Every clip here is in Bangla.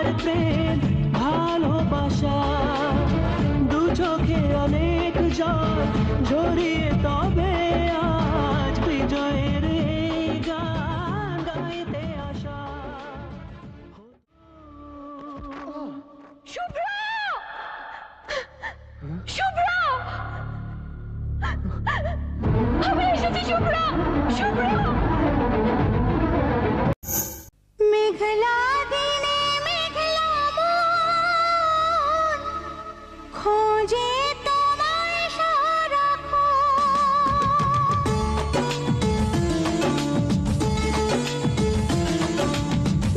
আমার প্রেম ভালোবাসা, দু চোখে অনেক জল ঝরিয়ে তবে আজ বিজয়ের এই গান গাইতে আসা। শুভ্র! শুভ্র! আমি এসেছি শুভ্র! শুভ্র! মেঘলা দিনে মেঘলা মন খোঁজে তোমায় সারাক্ষণ।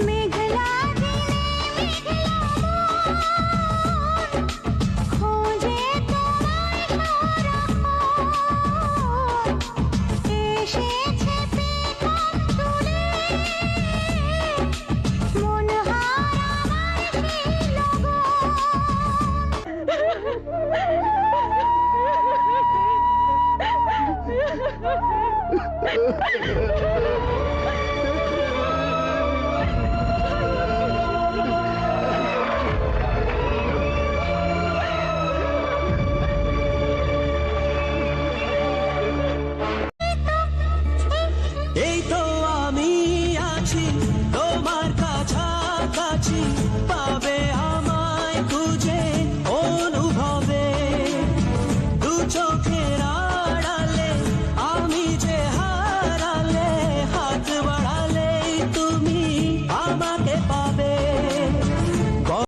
মেঘলা দিনে মেঘলা মন খোঁজে তোমায় সারাক্ষণ। এসেছে পেখম চুলে মন হারা আমার সেই এই তো আমি আছি তোমার কাছাকাছি, পাবে